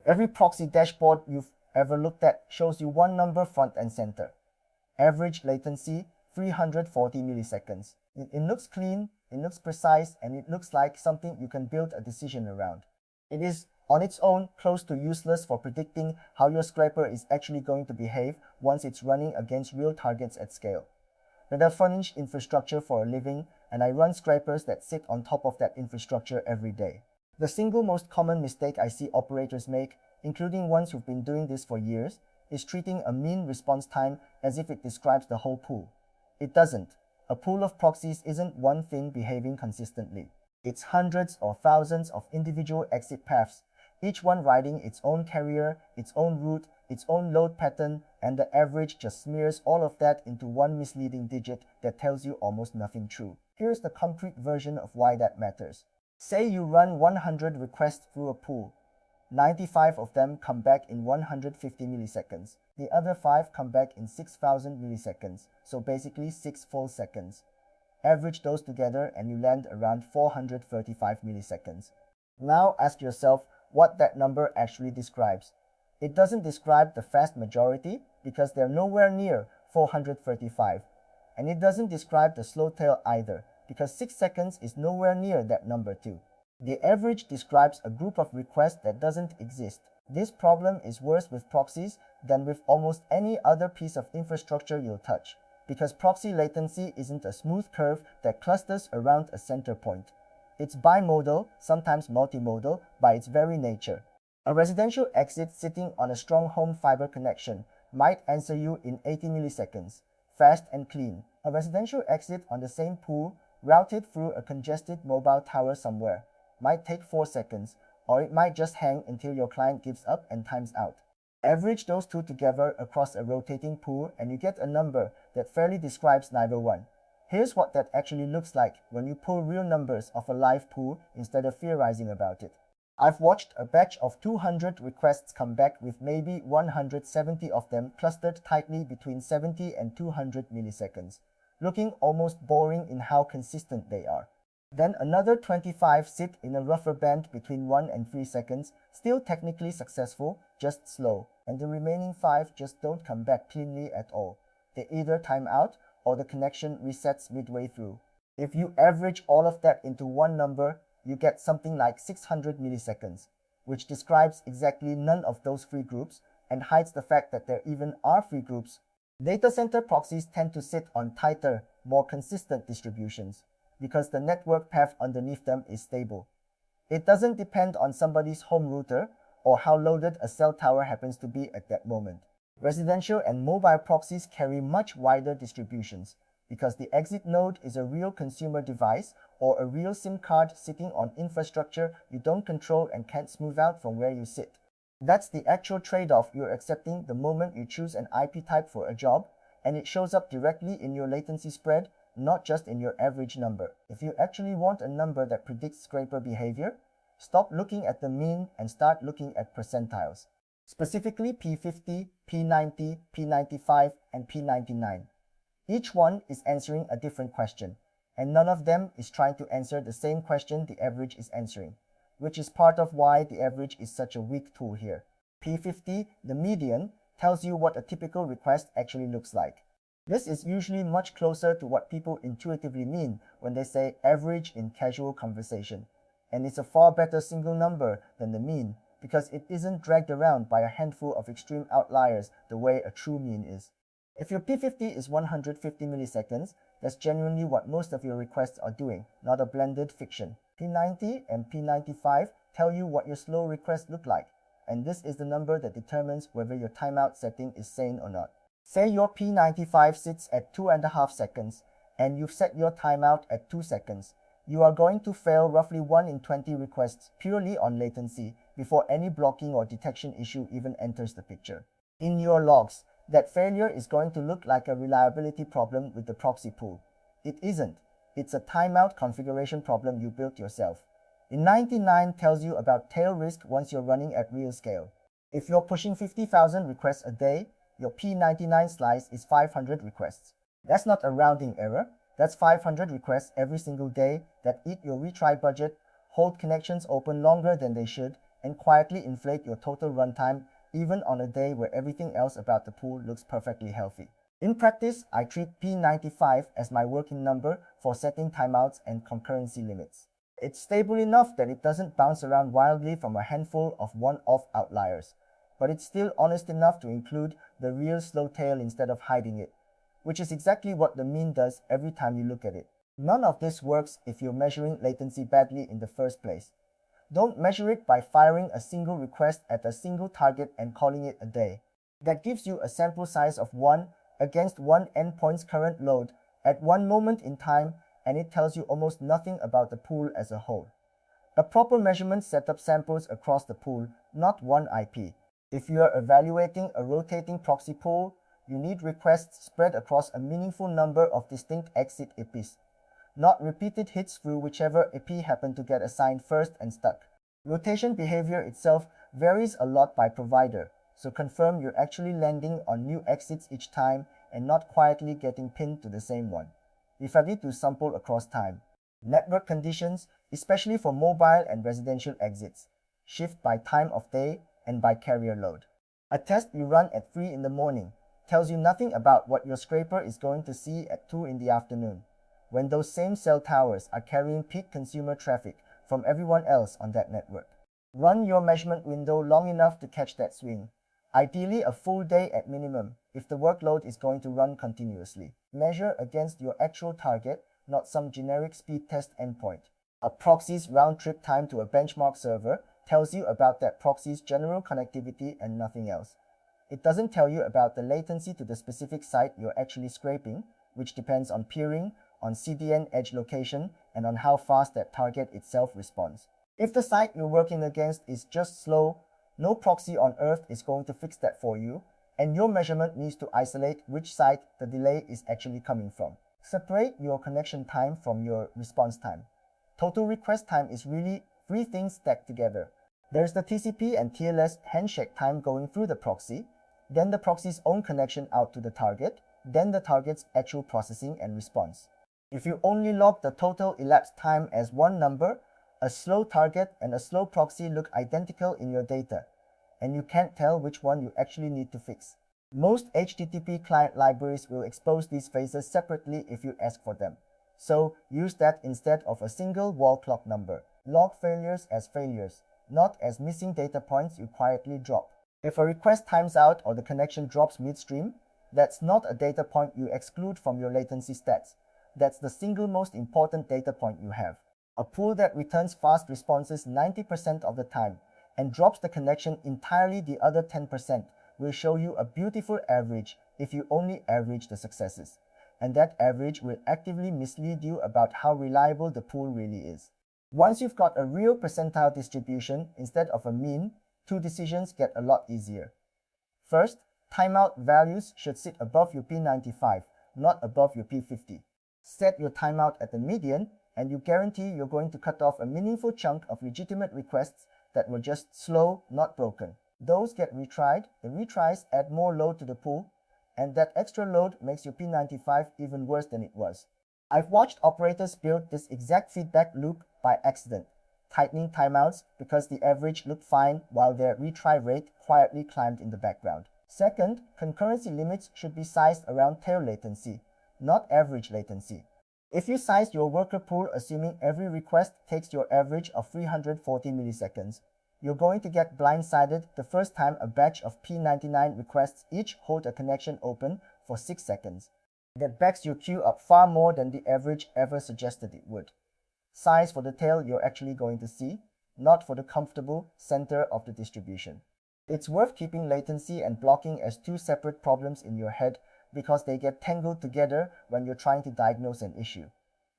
Every proxy dashboard you've ever looked at shows you one number front and center. Average latency, 340 milliseconds. It looks clean, it looks precise, and it looks like something you can build a decision around. It is, on its own, close to useless for predicting how your scraper is actually going to behave once it's running against real targets at scale. But I furnish infrastructure for a living, and I run scrapers that sit on top of that infrastructure every day. The single most common mistake I see operators make, including ones who've been doing this for years, is treating a mean response time as if it describes the whole pool. It doesn't. A pool of proxies isn't one thing behaving consistently. It's hundreds or thousands of individual exit paths, each one riding its own carrier, its own route, its own load pattern, and the average just smears all of that into one misleading digit that tells you almost nothing true. Here's the concrete version of why that matters. Say you run 100 requests through a pool. 95 of them come back in 150 milliseconds. The other 5 come back in 6,000 milliseconds, so basically 6 full seconds. Average those together and you land around 435 milliseconds. Now ask yourself what that number actually describes. It doesn't describe the vast majority because they're nowhere near 435. And it doesn't describe the slow tail either because 6 seconds is nowhere near that number too. The average describes a group of requests that doesn't exist. This problem is worse with proxies than with almost any other piece of infrastructure you'll touch, because proxy latency isn't a smooth curve that clusters around a center point. It's bimodal, sometimes multimodal, by its very nature. A residential exit sitting on a strong home fiber connection might answer you in 80 milliseconds, fast and clean. A residential exit on the same pool, routed through a congested mobile tower somewhere, might take 4 seconds, or it might just hang until your client gives up and times out. Average those two together across a rotating pool and you get a number that fairly describes neither one. Here's what that actually looks like when you pull real numbers off a live pool instead of theorizing about it. I've watched a batch of 200 requests come back with maybe 170 of them clustered tightly between 70 and 200 milliseconds, looking almost boring in how consistent they are. Then another 25 sit in a rougher band between 1 and 3 seconds, still technically successful, just slow, and the remaining 5 just don't come back cleanly at all. They either time out or the connection resets midway through. If you average all of that into one number, you get something like 600 milliseconds, which describes exactly none of those free groups and hides the fact that there even are free groups. Data center proxies tend to sit on tighter, more consistent distributions, because the network path underneath them is stable. It doesn't depend on somebody's home router or how loaded a cell tower happens to be at that moment. Residential and mobile proxies carry much wider distributions because the exit node is a real consumer device or a real SIM card sitting on infrastructure you don't control and can't smooth out from where you sit. That's the actual trade-off you're accepting the moment you choose an IP type for a job, and it shows up directly in your latency spread, not just in your average number. If you actually want a number that predicts scraper behavior, stop looking at the mean and start looking at percentiles. Specifically P50, P90, P95, and P99. Each one is answering a different question, and none of them is trying to answer the same question the average is answering, which is part of why the average is such a weak tool here. P50, the median, tells you what a typical request actually looks like. This is usually much closer to what people intuitively mean when they say average in casual conversation, and it's a far better single number than the mean because it isn't dragged around by a handful of extreme outliers the way a true mean is. If your P50 is 150 milliseconds, that's genuinely what most of your requests are doing, not a blended fiction. P90 and P95 tell you what your slow requests look like, and this is the number that determines whether your timeout setting is sane or not. Say your P95 sits at 2.5 seconds, and you've set your timeout at 2 seconds. You are going to fail roughly 1 in 20 requests purely on latency before any blocking or detection issue even enters the picture. In your logs, that failure is going to look like a reliability problem with the proxy pool. It isn't. It's a timeout configuration problem you built yourself. P99 tells you about tail risk once you're running at real scale. If you're pushing 50,000 requests a day, your P99 slice is 500 requests. That's not a rounding error. That's 500 requests every single day that eat your retry budget, hold connections open longer than they should, and quietly inflate your total runtime even on a day where everything else about the pool looks perfectly healthy. In practice, I treat P95 as my working number for setting timeouts and concurrency limits. It's stable enough that it doesn't bounce around wildly from a handful of one-off outliers, but it's still honest enough to include the real slow tail instead of hiding it, which is exactly what the mean does every time you look at it. None of this works if you're measuring latency badly in the first place. Don't measure it by firing a single request at a single target and calling it a day. That gives you a sample size of 1 against one endpoint's current load at one moment in time, and it tells you almost nothing about the pool as a whole. A proper measurement setup samples across the pool, not one IP. If you are evaluating a rotating proxy pool, you need requests spread across a meaningful number of distinct exit IPs, not repeated hits through whichever IP happened to get assigned first and stuck. Rotation behavior itself varies a lot by provider, so confirm you're actually landing on new exits each time and not quietly getting pinned to the same one. If I need to sample across time. Network conditions, especially for mobile and residential exits, shift by time of day and by carrier load. A test you run at 3 in the morning tells you nothing about what your scraper is going to see at 2 in the afternoon, when those same cell towers are carrying peak consumer traffic from everyone else on that network. Run your measurement window long enough to catch that swing, ideally a full day at minimum if the workload is going to run continuously. Measure against your actual target, not some generic speed test endpoint. A proxy's round-trip time to a benchmark server tells you about that proxy's general connectivity and nothing else. It doesn't tell you about the latency to the specific site you're actually scraping, which depends on peering, on CDN edge location, and on how fast that target itself responds. If the site you're working against is just slow, no proxy on earth is going to fix that for you, and your measurement needs to isolate which site the delay is actually coming from. Separate your connection time from your response time. Total request time is really 3 things stacked together. There's the TCP and TLS handshake time going through the proxy, then the proxy's own connection out to the target, then the target's actual processing and response. If you only log the total elapsed time as one number, a slow target and a slow proxy look identical in your data, and you can't tell which one you actually need to fix. Most HTTP client libraries will expose these phases separately if you ask for them, so use that instead of a single wall clock number. Log failures as failures, not as missing data points you quietly drop. If a request times out or the connection drops midstream, that's not a data point you exclude from your latency stats. That's the single most important data point you have. A pool that returns fast responses 90% of the time and drops the connection entirely the other 10% will show you a beautiful average if you only average the successes. And that average will actively mislead you about how reliable the pool really is. Once you've got a real percentile distribution instead of a mean, 2 decisions get a lot easier. First, timeout values should sit above your P95, not above your P50. Set your timeout at the median, and you guarantee you're going to cut off a meaningful chunk of legitimate requests that were just slow, not broken. Those get retried, the retries add more load to the pool, and that extra load makes your P95 even worse than it was. I've watched operators build this exact feedback loop by accident, tightening timeouts because the average looked fine while their retry rate quietly climbed in the background. Second, concurrency limits should be sized around tail latency, not average latency. If you size your worker pool assuming every request takes your average of 340 milliseconds, you're going to get blindsided the first time a batch of P99 requests each hold a connection open for 6 seconds. That backs your queue up far more than the average ever suggested it would. Size for the tail you're actually going to see, not for the comfortable center of the distribution. It's worth keeping latency and blocking as 2 separate problems in your head because they get tangled together when you're trying to diagnose an issue.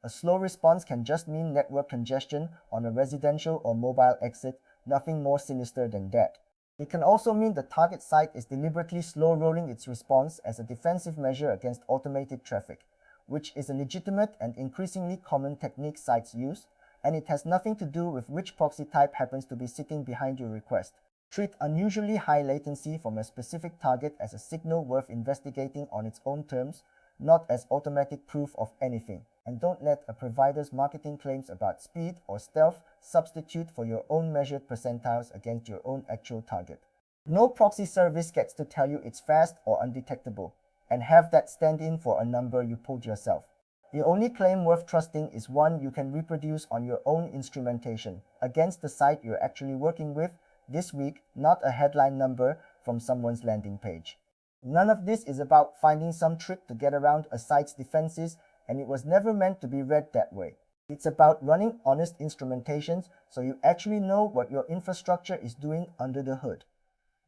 A slow response can just mean network congestion on a residential or mobile exit, nothing more sinister than that. It can also mean the target site is deliberately slow rolling its response as a defensive measure against automated traffic, which is a legitimate and increasingly common technique sites use, and it has nothing to do with which proxy type happens to be sitting behind your request. Treat unusually high latency from a specific target as a signal worth investigating on its own terms, not as automatic proof of anything. And don't let a provider's marketing claims about speed or stealth substitute for your own measured percentiles against your own actual target. No proxy service gets to tell you it's fast or undetectable, and have that stand in for a number you pulled yourself. The only claim worth trusting is one you can reproduce on your own instrumentation against the site you're actually working with this week, not a headline number from someone's landing page. None of this is about finding some trick to get around a site's defenses, and it was never meant to be read that way. It's about running honest instrumentations so you actually know what your infrastructure is doing under the hood,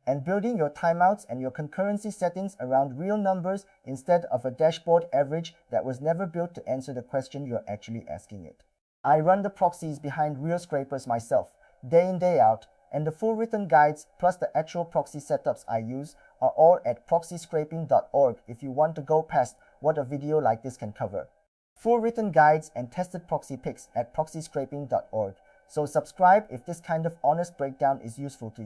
and building your timeouts and your concurrency settings around real numbers instead of a dashboard average that was never built to answer the question you're actually asking it. I run the proxies behind real scrapers myself, day in day out, and the full written guides plus the actual proxy setups I use are all at proxyscraping.org if you want to go past what a video like this can cover. Full written guides and tested proxy picks at proxyscraping.org. So subscribe if this kind of honest breakdown is useful to you.